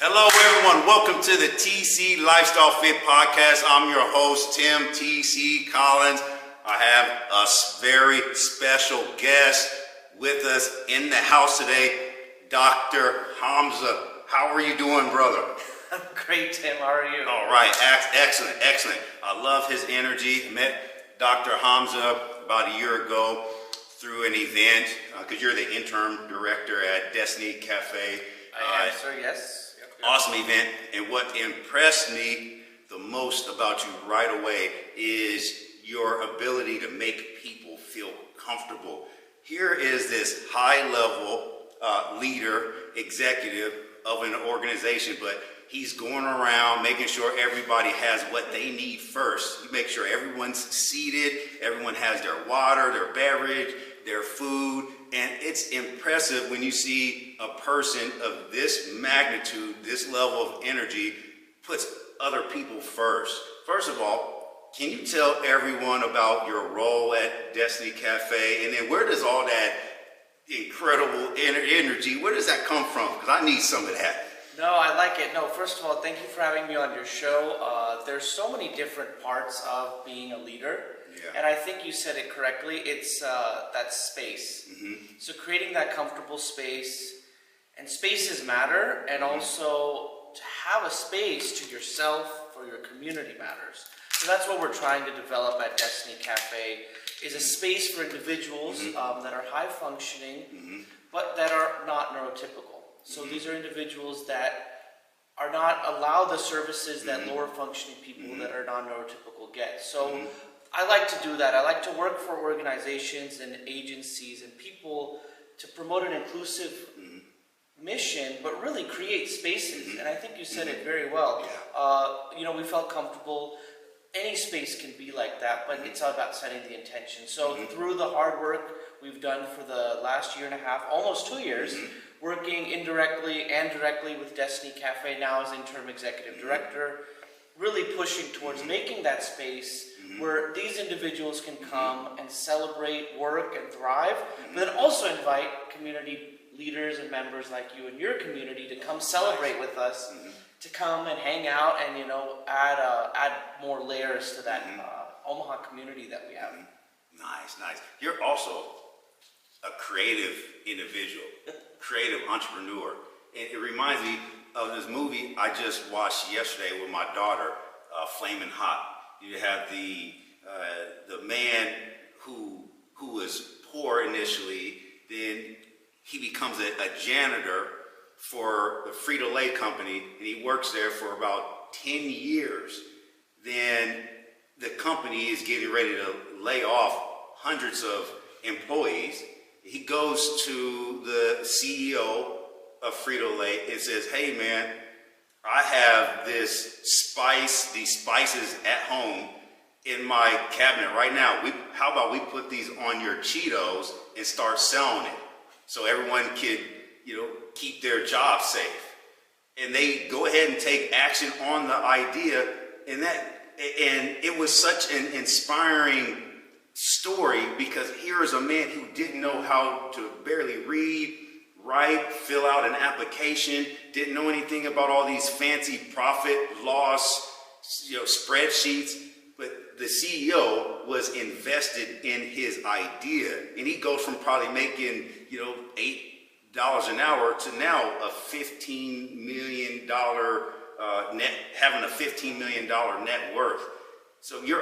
Hello, everyone. Welcome to the TC Lifestyle Fit Podcast. I'm your host, Tim TC Collins. I have a very special guest with us in the house today, Dr. Hamza. How are you doing, brother? I'm great, Tim. How are you? All right. Excellent. Excellent. I love his energy. I met Dr. Hamza about a year ago through an event because you're the interim director at Destiny Cafe. I am, sir. Yes. Awesome event, and what impressed me the most about you right away is your ability to make people feel comfortable. Here is this high-level leader, executive of an organization, but he's going around making sure everybody has what they need first. You make sure everyone's seated, everyone has their water, their beverage, their food, and it's impressive when you see a person of this magnitude, this level of energy, puts other people first. First of all, can you tell everyone about your role at Destiny Cafe, and then where does all that incredible energy, where does that come from? Because I need some of that. No, I like it. No, first of all, thank you for having me on your show. There's so many different parts of being a leader. Yeah. And I think you said it correctly. It's that space. Mm-hmm. So creating that comfortable space, and spaces matter, and also to have a space to yourself for your community matters. So that's what we're trying to develop at Destiny Cafe, is a space for individuals that are high functioning, but that are not neurotypical. So these are individuals that are not allowed the services that lower functioning people that are non-neurotypical get. So I like to do that. I like to work for organizations and agencies and people to promote an inclusive mission, but really create spaces. And I think you said it very well. Yeah. We felt comfortable. Any space can be like that, but it's all about setting the intention. So through the hard work we've done for the last year and a half, almost 2 years, working indirectly and directly with Destiny Cafe now as interim executive director, really pushing towards making that space where these individuals can come and celebrate, work, and thrive, but then also invite community leaders and members like you in your community to come celebrate with us, to come and hang out and, add more layers to that Omaha community that we have. Nice, nice. You're also a creative individual, creative entrepreneur. And it reminds me of this movie I just watched yesterday with my daughter, Flamin' Hot. You have the man who was poor initially, then he becomes a janitor for the Frito-Lay company, and he works there for about 10 years. Then the company is getting ready to lay off hundreds of employees. He goes to the CEO of Frito-Lay and says, "Hey man, I have these spices at home in my cabinet right now. How about we put these on your Cheetos and start selling it so everyone can, keep their job safe." And they go ahead and take action on the idea, and it was such an inspiring story, because here is a man who didn't know how to barely read, write, fill out an application, didn't know anything about all these fancy profit loss, spreadsheets, but the CEO was invested in his idea, and he goes from probably making, $8 an hour to now a $15 million having a $15 million net worth. So your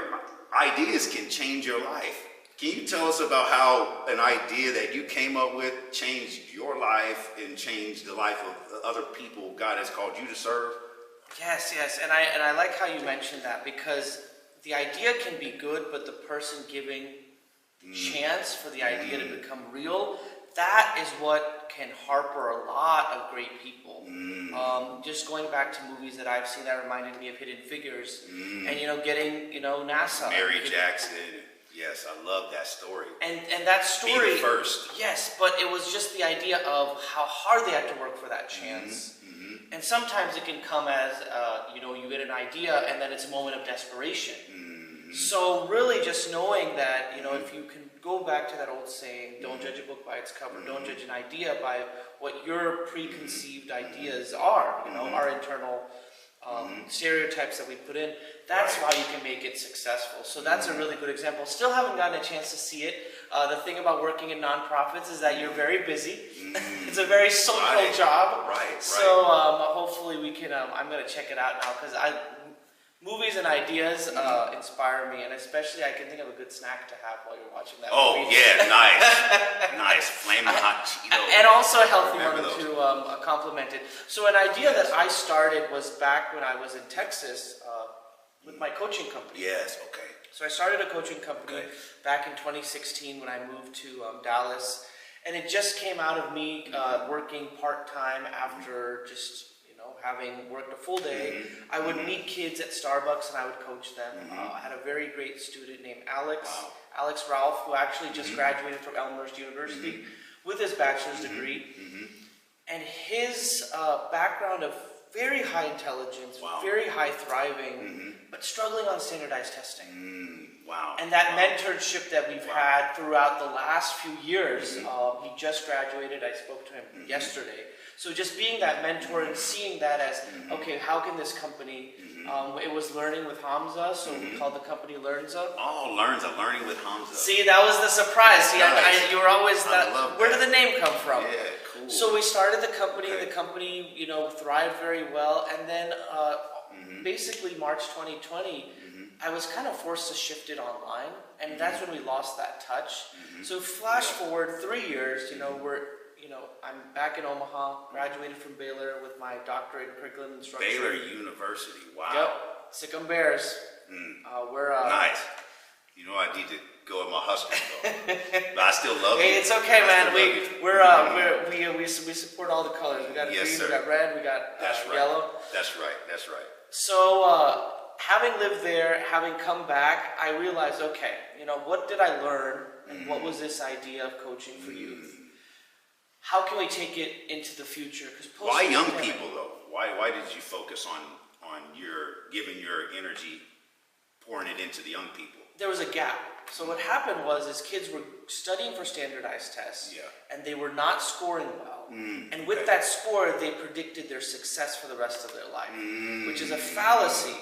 ideas can change your life. Can you tell us about how an idea that you came up with changed your life and changed the life of other people God has called you to serve? Yes, and I like how you mentioned that, because the idea can be good, but the person giving chance for the idea to become real, that is what can harbor a lot of great people. Just going back to movies that I've seen that reminded me of Hidden Figures, and getting NASA. Mary Jackson. Yes, I love that story. And that story. Be the first. Yes, but it was just the idea of how hard they had to work for that chance. And sometimes it can come as you get an idea and then it's a moment of desperation. So really just knowing that, if you can go back to that old saying, don't judge a book by its cover, don't judge an idea by what your preconceived ideas are, our internal stereotypes that we put in, that's how you can make it successful. So that's a really good example. Still haven't gotten a chance to see it. The thing about working in nonprofits is that you're very busy. It's a very social job. So hopefully we can, I'm going to check it out now because movies and ideas inspire me, and especially I can think of a good snack to have while you're watching that movie. Oh, yeah, nice. Flaming hot Cheetos. And also a healthy one to complement it. So an idea that I started was back when I was in Texas with my coaching company. Yes, okay. So I started a coaching company back in 2016 when I moved to Dallas, and it just came out of me working part-time after just having worked a full day. I would meet kids at Starbucks and I would coach them. I had a very great student named Alex Ralph, who actually just graduated from Elmhurst University with his bachelor's degree. And his background of very high intelligence, very high thriving, but struggling on standardized testing. And that mentorship that we've had throughout the last few years, he just graduated, I spoke to him yesterday. So just being that mentor and seeing that as, okay, how can this company, it was Learning with Hamza, so we called the company Leanza. Oh, Leanza, Learning with Hamza. See, that was the surprise. See, you were always where did the name come from? Yeah, cool. So we started the company, thrived very well, and then basically March 2020, I was kind of forced to shift it online, and that's when we lost that touch. So flash forward 3 years, I'm back in Omaha, graduated from Baylor with my doctorate in curriculum instruction. Baylor University, wow. Yep, Sick'em Bears. We're nice. I need to go with my Huskers though, but I still love it. Hey, it's okay, man. We support all the colors. We got green, we got red, we got yellow. That's right. So having lived there, having come back, I realized, okay, what did I learn, and what was this idea of coaching for youth? How can we take it into the future? Why young people though? Why did you focus on giving your energy, pouring it into the young people? There was a gap. So what happened was kids were studying for standardized tests, and they were not scoring well. And with that score, they predicted their success for the rest of their life, which is a fallacy.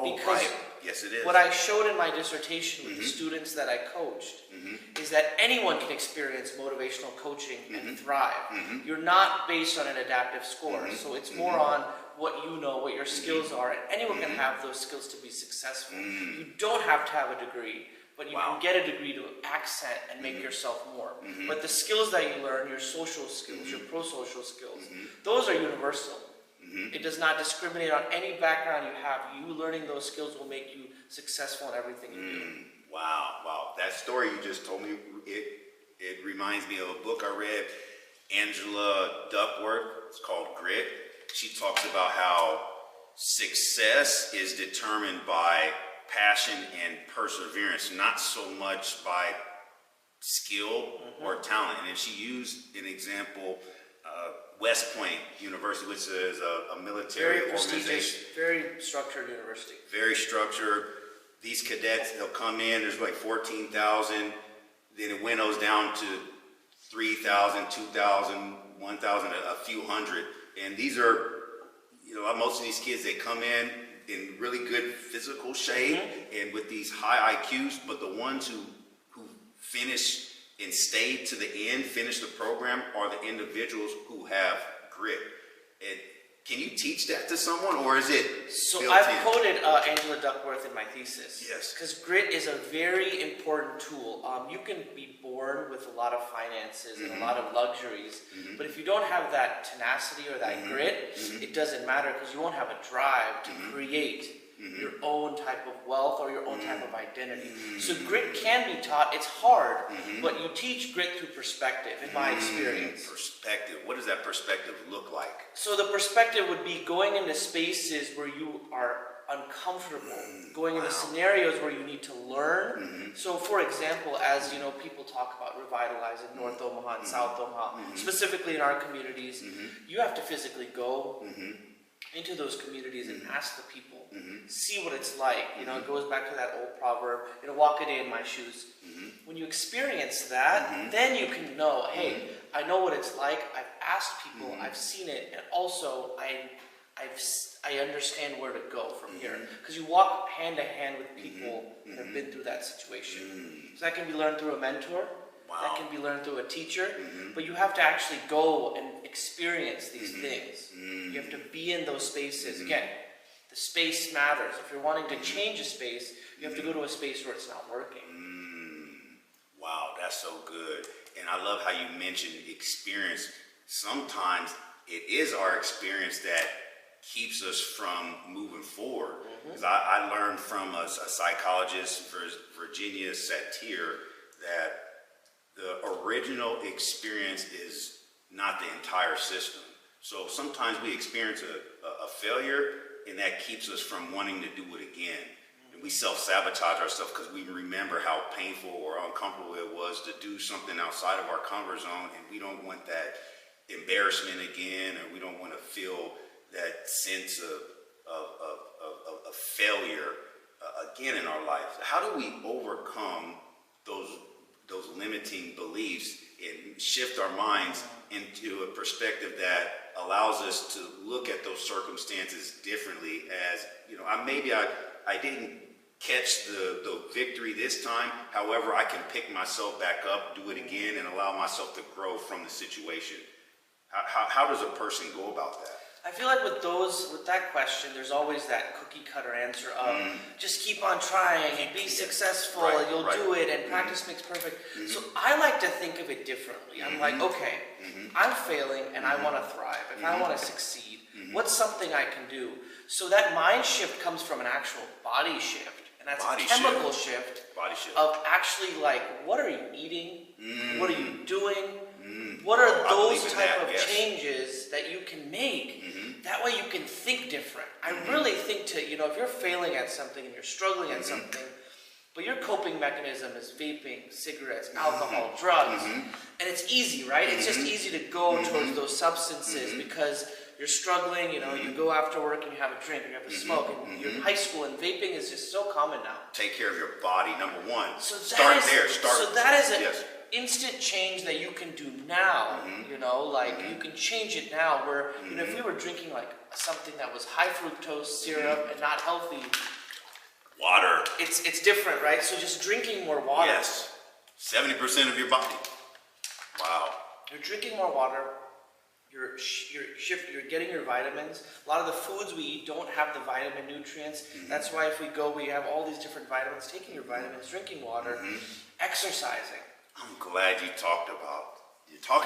Because yes, it is. What I showed in my dissertation with the students that I coached is that anyone can experience motivational coaching and thrive. You're not based on an adaptive score, so it's more on what you know, what your skills are, and anyone can have those skills to be successful. You don't have to have a degree, but you can get a degree to accent and make yourself more. But the skills that you learn, your social skills, your pro-social skills, those are universal. It does not discriminate on any background you have. You learning those skills will make you successful in everything you do. Wow. That story you just told me, it reminds me of a book I read, Angela Duckworth. It's called Grit. She talks about how success is determined by passion and perseverance, not so much by skill or talent. And she used an example, West Point University, which is a military organization. Very structured university. Very structured. These cadets, they'll come in, there's like 14,000, then it winnows down to 3,000, 2,000, 1,000, a few hundred. And these are, most of these kids, they come in really good physical shape and with these high IQs, but the ones who finish and stay to the end, finish the program, are the individuals who have grit. And can you teach that to someone, or is it So built I've in? quoted Angela Duckworth in my thesis. Yes. Because grit is a very important tool. You can be born with a lot of finances and a lot of luxuries, but if you don't have that tenacity or that grit, it doesn't matter, because you won't have a drive to create your own type of wealth or your own type of identity. So grit can be taught. It's hard, but you teach grit through perspective, in my experience. Perspective. What does that perspective look like? So the perspective would be going into spaces where you are uncomfortable, going into scenarios where you need to learn. So for example, as people talk about revitalizing North Omaha and South Omaha, specifically in our communities, you have to physically go into those communities and ask the people, see what it's like. You know, it goes back to that old proverb, you know, walk a day in my shoes. When you experience that, then you can know, hey, I know what it's like. I've asked people, I've seen it, and also I understand where to go from here. Because you walk hand to hand with people that have been through that situation. So that can be learned through a mentor. Wow. That can be learned through a teacher. But you have to actually go and experience these things. You have to be in those spaces. Again, the space matters. If you're wanting to change a space, you have to go to a space where it's not working. Wow, that's so good. And I love how you mentioned experience. Sometimes it is our experience that keeps us from moving forward. Because I learned from a psychologist, Virginia Satir, that the original experience is not the entire system. So sometimes we experience a failure, and that keeps us from wanting to do it again. And we self-sabotage ourselves because we remember how painful or uncomfortable it was to do something outside of our comfort zone, and we don't want that embarrassment again, or we don't want to feel that sense of failure again in our lives. How do we overcome those limiting beliefs and shift our minds into a perspective that allows us to look at those circumstances differently? As you know, I didn't catch the victory this time. However, I can pick myself back up, do it again, and allow myself to grow from the situation. How does a person go about that? I feel like with that question, there's always that cookie cutter answer of just keep on trying and be successful and you'll do it and practice makes perfect. So I like to think of it differently. I'm like, okay, I'm failing and I want to thrive. If I want to succeed, what's something I can do? So that mind shift comes from an actual body shift. And that's a chemical shift of actually like, what are you eating? What are you doing? What are those type of changes that you can make? That way you can think different. I really think if you're failing at something and you're struggling at something, but your coping mechanism is vaping, cigarettes, alcohol, drugs, and it's easy, right? It's just easy to go towards those substances because you're struggling, you go after work and you have a drink or you have a smoke, and you're in high school and vaping is just so common now. Take care of your body, number one. So Start there. So that is an instant change that you can do now, you can change it now where, if you were drinking like something that was high fructose syrup and not healthy. Water. It's different, right? So just drinking more water. Yes. 70% of your body. Wow. You're drinking more water. You're getting your vitamins. A lot of the foods we eat don't have the vitamin nutrients. That's why if we go, we have all these different vitamins. Taking your vitamins, drinking water, exercising. I'm glad you're talking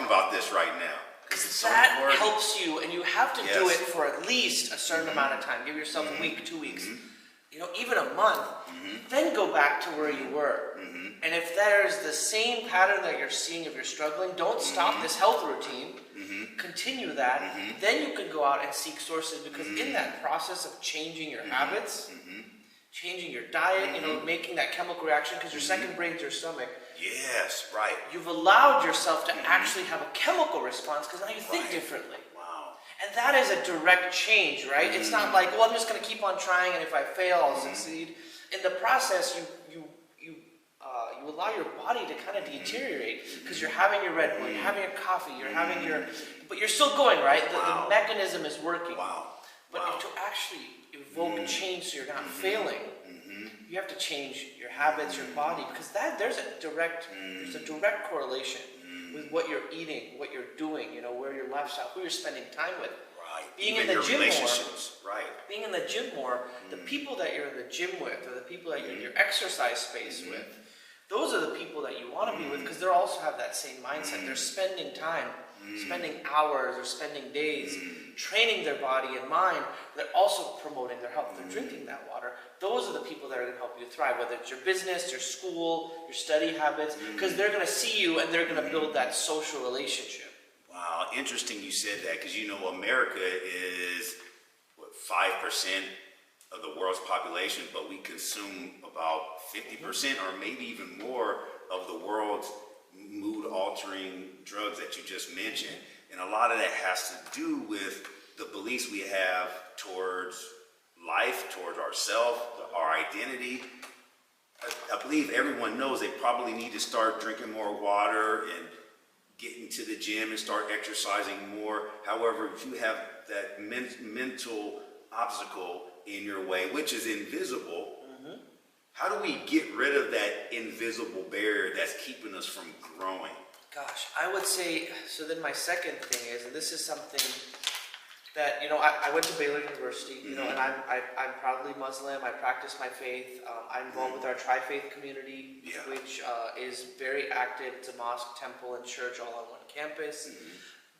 about this right now. Because that helps you, and you have to do it for at least a certain amount of time. Give yourself a week, 2 weeks, even a month. Then go back to where you were. And if there's the same pattern that you're seeing if you're struggling, don't stop this health routine. Continue that. Then you can go out and seek sources, because in that process of changing your habits, changing your diet, making that chemical reaction, because your second brain's your stomach. Yes, right. You've allowed yourself to actually have a chemical response because now you think differently. Wow. And that is a direct change, right? It's not like, well, I'm just going to keep on trying, and if I fail, I'll succeed. In the process, you allow your body to kind of deteriorate because you're having your Red Bull, you're having your coffee, you're having but you're still going, right? The mechanism is working. Wow. But to actually evoke change so you're not failing, you have to change your habits, your body, because there's a direct correlation with what you're eating, what you're doing, where your lifestyle, who you're spending time with. Right. Being Even in the your gym relationships. more. Right. Being in the gym more, the people that you're in the gym with, or the people that you're in your exercise space with, those are the people that you want to be with, because they also have that same mindset. They're spending time, spending hours or spending days training their body and mind. They're also promoting their health. They're drinking that water. Those are the people that are going to help you thrive, whether it's your business, your school, your study habits, because they're going to see you and they're going to build that social relationship. Wow, interesting you said that, because America is 5% of the world's population, but we consume about 50% or maybe even more of the world's mood-altering drugs that you just mentioned. And a lot of that has to do with the beliefs we have towards life, towards ourselves, our identity. I believe everyone knows they probably need to start drinking more water and getting to the gym and start exercising more. However, if you have that mental obstacle in your way, which is invisible, how do we get rid of that invisible barrier that's keeping us from growing? Gosh, I would say, so then my second thing is, and this is something that, I went to Baylor University, and I'm proudly Muslim. I practice my faith. I'm involved with our tri-faith community, which is very active. It's a mosque, temple, and church all on one campus.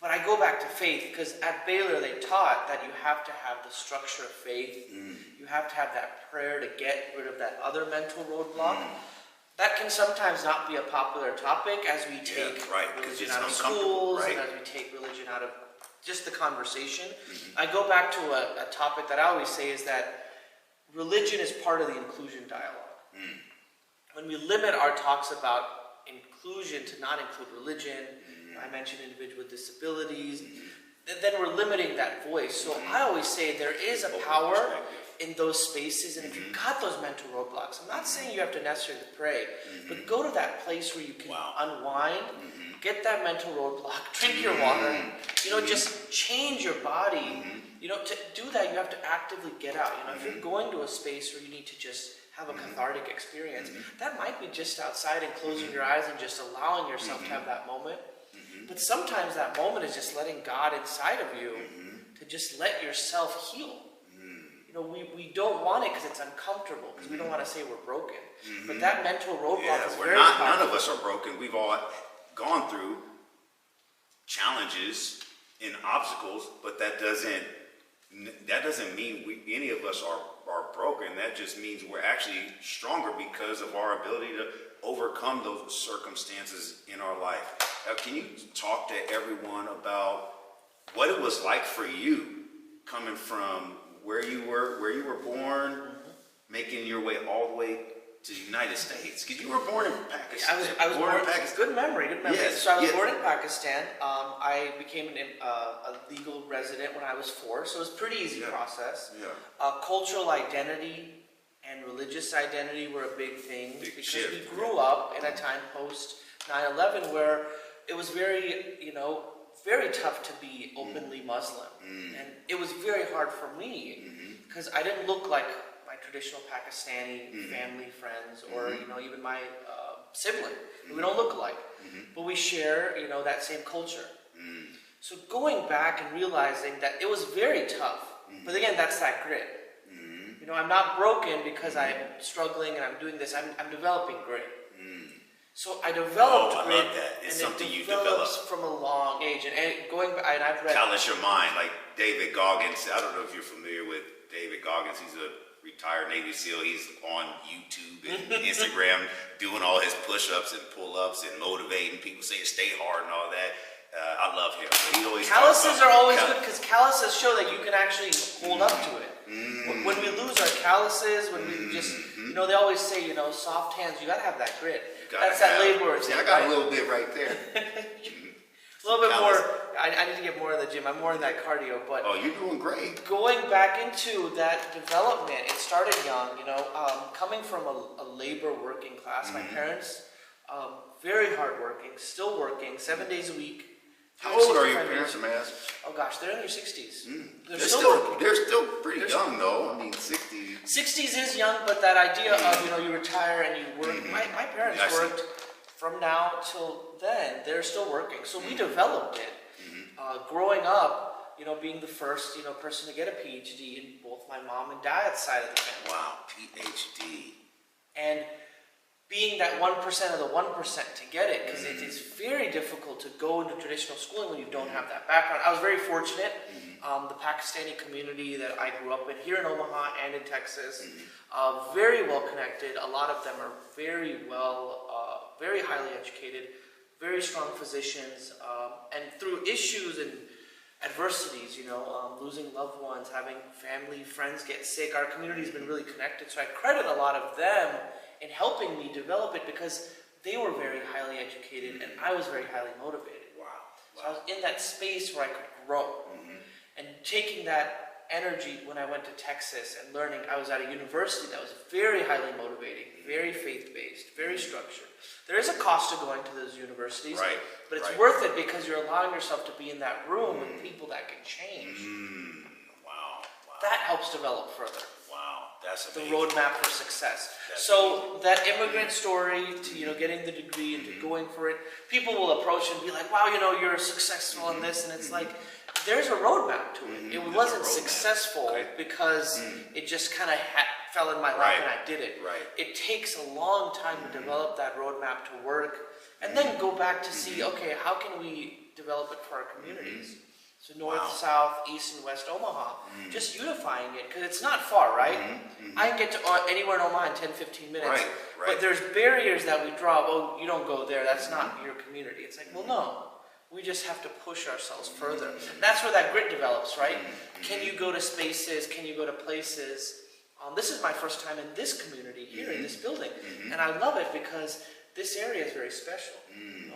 But I go back to faith because at Baylor they taught that you have to have the structure of faith. You have to have that prayer to get rid of that other mental roadblock. That can sometimes not be a popular topic as we take religion out of schools and as we take religion out of just the conversation. I go back to a topic that I always say is that religion is part of the inclusion dialogue. When we limit our talks about inclusion to not include religion, I mentioned individual with disabilities, then we're limiting that voice. So I always say there is a power in those spaces, and if you've got those mental roadblocks, I'm not saying you have to necessarily pray, but go to that place where you can unwind, get that mental roadblock, drink your water, just change your body. To do that, you have to actively get out. If you're going to a space where you need to just have a cathartic experience, that might be just outside and closing your eyes and just allowing yourself to have that moment. But sometimes that moment is just letting God inside of you to just let yourself heal. We don't want it because it's uncomfortable, because we don't want to say we're broken. But that mental roadblock is very powerful. None of us are broken. We've all gone through challenges and obstacles, but that doesn't mean any of us are broken. That just means we're actually stronger because of our ability to overcome those circumstances in our life. Can you talk to everyone about what it was like for you coming from where you were born, making your way all the way to the United States? Because you were born in Pakistan. I was born in Pakistan. Good memory. Yes, so I was born in Pakistan. I became a legal resident when I was 4, so it was a pretty easy process. Cultural identity and religious identity were a big thing because we grew up in a time post 9/11 where it was very, very tough to be openly Muslim. And it was very hard for me because I didn't look like my traditional Pakistani family, friends, or, even my sibling. We don't look alike, but we share, that same culture. So going back and realizing that it was very tough, but again, that's that grit. I'm not broken because I'm struggling and I'm doing this. I'm developing grit. So I developed grit. I love that. It's something you develops develop from a long age. And going back, and I've read. Callous your mind, like David Goggins. I don't know if you're familiar with David Goggins. He's a retired Navy SEAL. He's on YouTube and Instagram doing all his push-ups and pull-ups and motivating people, saying stay hard and all that. I love him. He always calluses are always good because calluses show that you can actually hold up to it. When we lose our calluses, when we just, they always say, soft hands, you gotta have that grit. That's that labor. See, I got a little bit right there. A little bit more. I need to get more in the gym. I'm more in that cardio, but you're doing great. Going back into that development, it started young. Coming from a labor working class. My parents, very hardworking, still working 7 days a week. How old are your parents, may I ask? Oh gosh, they're in their 60s. They're still pretty young though. I mean, 60s. 60s is young, but that idea of you retire and you work. My parents worked from now till then. They're still working, so we developed it. Growing up, being the first person to get a PhD in both my mom and dad's side of the family. Wow, PhD. And being that 1% of the 1% to get it, because it is very difficult to go into traditional schooling when you don't have that background. I was very fortunate. The Pakistani community that I grew up in here in Omaha and in Texas, very well connected. A lot of them are very highly educated, very strong physicians, and through issues and adversities, losing loved ones, having family, friends get sick, our community has been really connected. So I credit a lot of them in helping me develop it because they were very highly educated and I was very highly motivated. Wow. So I was in that space where I could grow. And taking that energy when I went to Texas and learning, I was at a university that was very highly motivating, very faith-based, very structured. There is a cost to going to those universities, but it's worth it because you're allowing yourself to be in that room with people that can change. Wow. That helps develop further. Wow, that's The amazing. roadmap for success. That's So that immigrant story to, getting the degree and to going for it, people will approach and be like, wow, you're successful in this, and it's like, there's a roadmap to it. It wasn't successful because it just kind of fell in my lap and I did it. It takes a long time to develop that roadmap to work, and then go back to see, okay, how can we develop it for our communities? So north, south, east, and west Omaha, just unifying it, because it's not far, right? I can get to anywhere in Omaha in 10, 15 minutes, but there's barriers that we draw. Oh, you don't go there, that's not your community. It's like, well, no. We just have to push ourselves further. That's where that grit develops, right? Can you go to spaces? Can you go to places? This is my first time in this community here in this building. And I love it because this area is very special.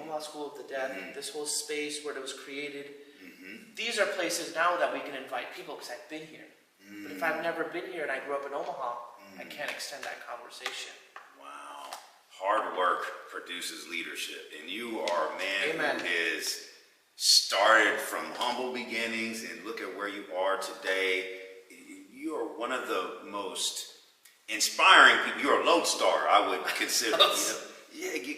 Omaha School of the Deaf, this whole space where it was created. These are places now that we can invite people because I've been here. But if I've never been here and I grew up in Omaha, I can't extend that conversation. Wow. Hard work produces leadership. And you are a man who is started from humble beginnings, and look at where you are today. You are one of the most inspiring people. You're a lodestar, I would consider.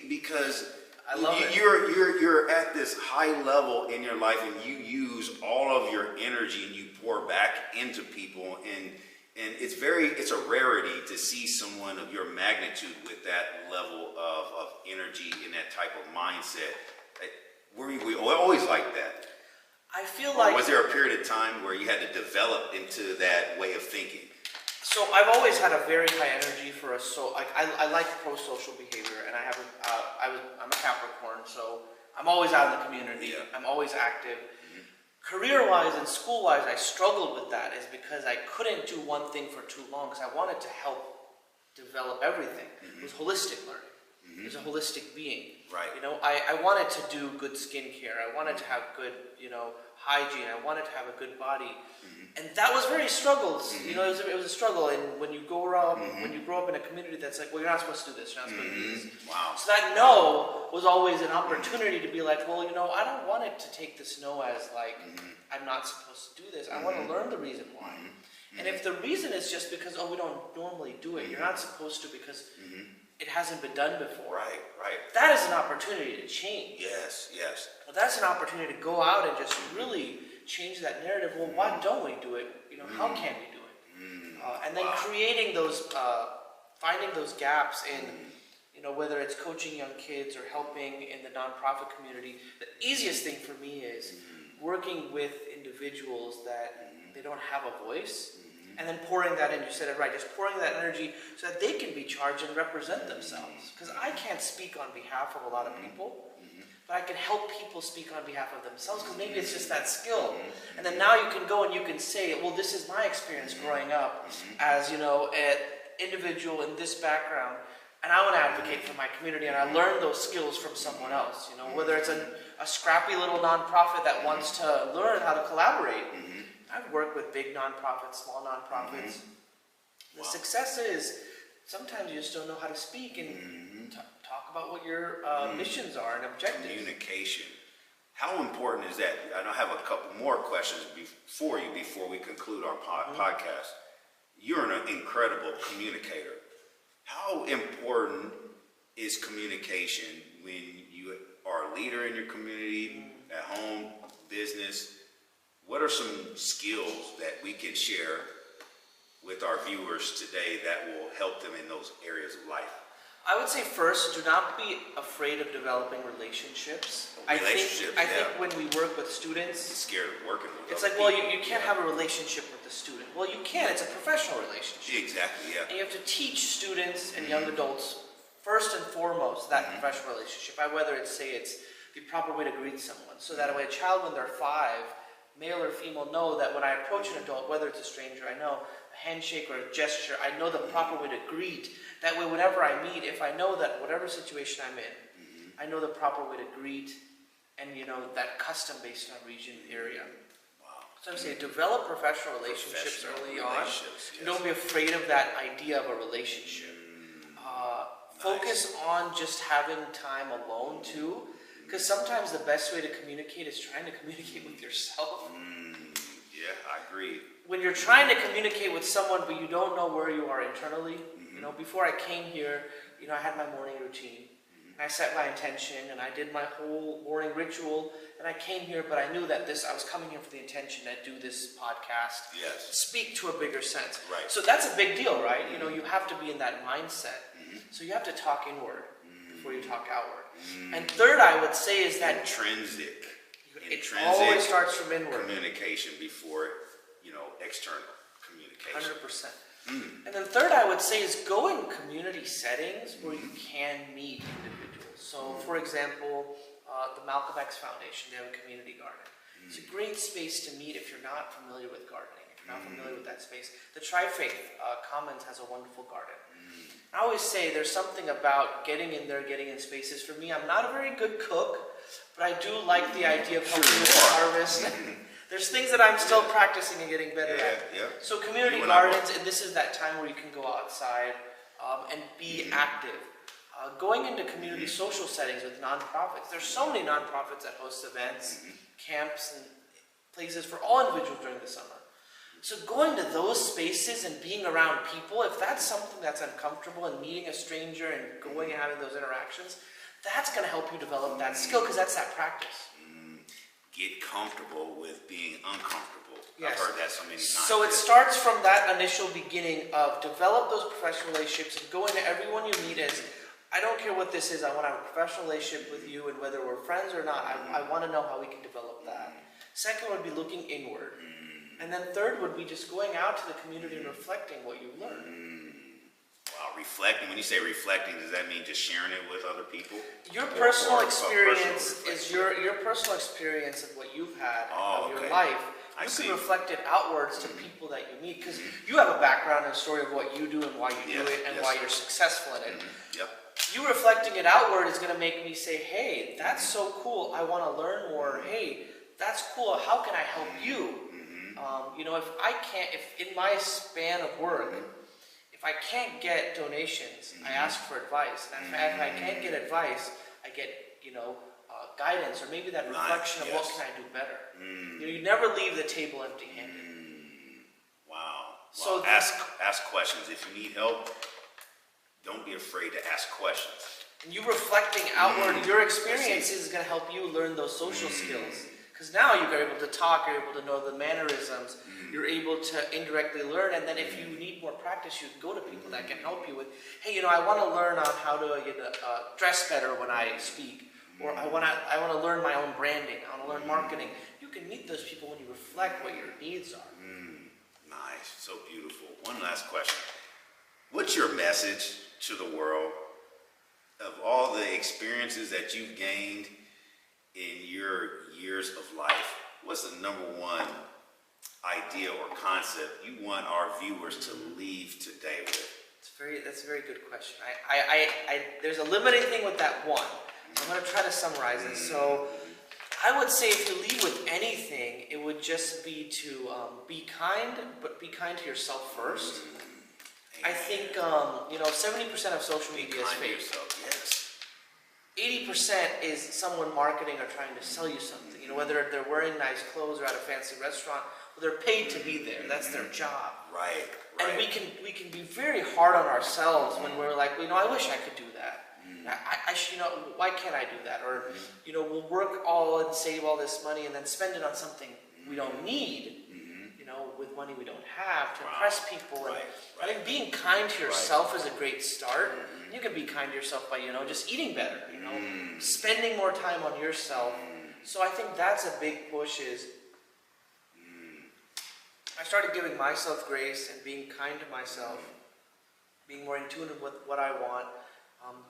Because I love it. You're at this high level in your life, and you use all of your energy and you pour back into people, and it's a rarity to see someone of your magnitude with that level of energy and that type of mindset. Were we always like that? I feel like... Or was there a period of time where you had to develop into that way of thinking? So I've always had a very high energy for a I like pro-social behavior, and I'm a Capricorn, so I'm always out in the community. I'm always active. Career-wise and school-wise, I struggled with that is because I couldn't do one thing for too long because I wanted to help develop everything. It was holistic learning. It was a holistic being. I wanted to do good skincare. I wanted to have good, hygiene. I wanted to have a good body. And that was very struggles. It was a struggle. And when you grow up, in a community that's like, well, you're not supposed to do this. You're not supposed to do this. Wow. So that no was always an opportunity to be like, well, I don't want it to take this no as like, I'm not supposed to do this. I want to learn the reason why. And if the reason is just because, we don't normally do it, you're not supposed to because it hasn't been done before. Right. That is an opportunity to change. Yes. Well, that's an opportunity to go out and just really change that narrative. Well, why don't we do it? How can we do it? And then creating those, finding those gaps in, whether it's coaching young kids or helping in the nonprofit community. The easiest thing for me is working with individuals that they don't have a voice. And then pouring that in, you said it right, just pouring that energy so that they can be charged and represent themselves. Because I can't speak on behalf of a lot of people, but I can help people speak on behalf of themselves because maybe it's just that skill. And then now you can go and you can say, well, this is my experience growing up as, an individual in this background. And I want to advocate for my community, and I learned those skills from someone else. Whether it's a scrappy little nonprofit that wants to learn how to collaborate. I've worked with big nonprofits, small nonprofits. The success is sometimes you just don't know how to speak and talk about what your missions are and objectives. Communication. How important is that? I have a couple more questions before we conclude our podcast. You're an incredible communicator. How important is communication when you are a leader in your community, at home, business? What are some skills that we can share with our viewers today that will help them in those areas of life? I would say first, do not be afraid of developing relationships. I think when we work with students, scared of working with it's like, well, you can't have a relationship with the student. Well, you can. It's a professional relationship. Exactly, yeah. And you have to teach students and young adults, first and foremost, that professional relationship. Whether it's the proper way to greet someone. So that way a child, when they're 5, male or female, know that when I approach an adult, whether it's a stranger I know, a handshake or a gesture, I know the proper way to greet. That way, whenever I meet, if I know that whatever situation I'm in, I know the proper way to greet and, that custom based on region, area. Wow. So I would say develop professional relationships early on. Relationships, yes. Don't be afraid of that idea of a relationship. Focus on just having time alone too, because sometimes the best way to communicate is trying to communicate with yourself. Yeah, I agree. When you're trying to communicate with someone but you don't know where you are internally, before I came here, I had my morning routine. I set my intention and I did my whole morning ritual, and I came here, but I knew that I was coming here for the intention to do this podcast, Yes. speak to a bigger sense. Right. So that's a big deal, right? You have to be in that mindset. So you have to talk inward before you talk outward. And third, I would say is that Intrinsic it always starts from inward. communication before, external communication. 100%. And then third, I would say is go in community settings where you can meet individuals. So, for example, the Malcolm X Foundation, they have a community garden. It's a great space to meet if you're not familiar with gardening, if you're not familiar with that space. The Tri-Faith Commons has a wonderful garden. I always say there's something about getting in there, getting in spaces. For me, I'm not a very good cook, but I do like the idea of helping with the harvest. There's things that I'm still practicing and getting better at. Yeah. So community gardens, and this is that time where you can go outside and be active. Going into community social settings with nonprofits. There's so many nonprofits that host events, camps, and places for all individuals during the summer. So going to those spaces and being around people, if that's something that's uncomfortable, and meeting a stranger and going and having those interactions, that's going to help you develop that skill, because that's that practice. Get comfortable with being uncomfortable. Yes. I've heard that so many times. So it starts from that initial beginning of develop those professional relationships and go into everyone you meet as, I don't care what this is, I want to have a professional relationship with you, and whether we're friends or not, I want to know how we can develop that. Second would be looking inward. And then third would be just going out to the community and reflecting what you've learned. Wow, reflecting. When you say reflecting, does that mean just sharing it with other people? Your personal experience is your personal experience of what you've had of your life. You can reflect it outwards to people that you meet, because you have a background and a story of what you do and why you do it and why you're successful in it. Yep. You reflecting it outward is going to make me say, hey, that's so cool, I want to learn more. Hey, that's cool, how can I help you? If in my span of work, if I can't get donations, I ask for advice. And if I can't get advice, I get, guidance, or maybe that reflection of what can I do better. You never leave the table empty-handed. Wow. So ask questions. If you need help, don't be afraid to ask questions. And you reflecting outward your experiences is going to help you learn those social skills. Because now you're able to talk, you're able to know the mannerisms, you're able to indirectly learn, and then if you need more practice, you can go to people that can help you with, hey, I want to learn on how to dress better when I speak, or I want to learn my own branding, I want to learn marketing. You can meet those people when you reflect what your needs are. Nice, so beautiful. One last question. What's your message to the world of all the experiences that you've gained in your years of life? What's the number one idea or concept you want our viewers to leave today with? That's a very good question. There's a limiting thing with that one. I'm going to try to summarize it. So I would say if you leave with anything, it would just be to be kind, but be kind to yourself first. I think 70% of social media is fake. Yes. 80% is someone marketing or trying to sell you something. Whether they're wearing nice clothes or at a fancy restaurant, well, they're paid to be there. That's their job. Right. And we can be very hard on ourselves when we're like, I wish I could do that. I should, why can't I do that? Or, we'll work all and save all this money and then spend it on something we don't need. With money we don't have to impress people. And I think being kind to yourself is a great start. You can be kind to yourself by, just eating better, spending more time on yourself. So I think that's a big push is I started giving myself grace and being kind to myself, being more in tune with what I want,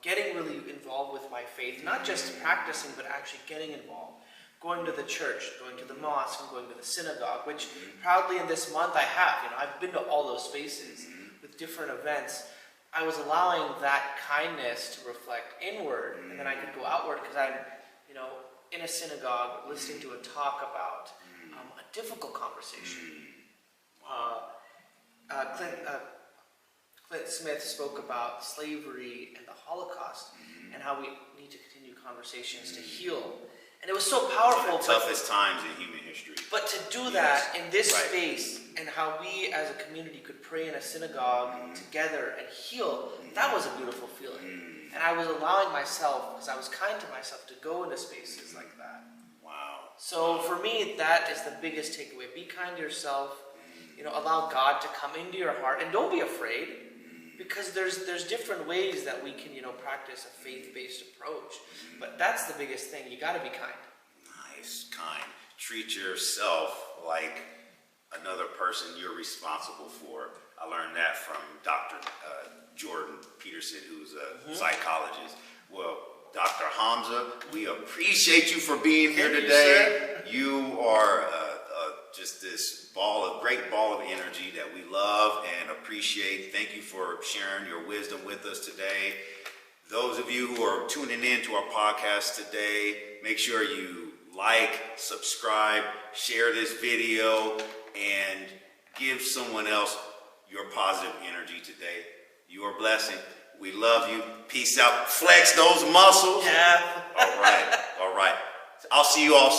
getting really involved with my faith, not just practicing, but actually getting involved. Going to the church, going to the mosque, and going to the synagogue, which proudly in this month I have. I've been to all those spaces with different events. I was allowing that kindness to reflect inward, and then I could go outward because I'm, in a synagogue listening to a talk about a difficult conversation. Clint Smith spoke about slavery and the Holocaust and how we need to continue conversations to heal. And it was so powerful. The toughest times in human history. But to do that in this space, and how we as a community could pray in a synagogue together and heal, that was a beautiful feeling. And I was allowing myself, because I was kind to myself, to go into spaces like that. Wow. So for me, that is the biggest takeaway. Be kind to yourself. Allow God to come into your heart, and don't be afraid, because there's different ways that we can practice a faith-based approach. But that's the biggest thing. You got to be kind. Nice, kind. Treat yourself like another person you're responsible for. I learned that from Dr. Jordan Peterson, who's a psychologist. Well, Dr. Hamza, we appreciate you for being here today. You are just this great ball of energy that we love and appreciate. Thank you for sharing your wisdom with us today. Those of you who are tuning in to our podcast today, make sure you like, subscribe, share this video, and give someone else your positive energy today. You are a blessing. We love you. Peace out. Flex those muscles. Yeah. All right. All right. I'll see you all soon.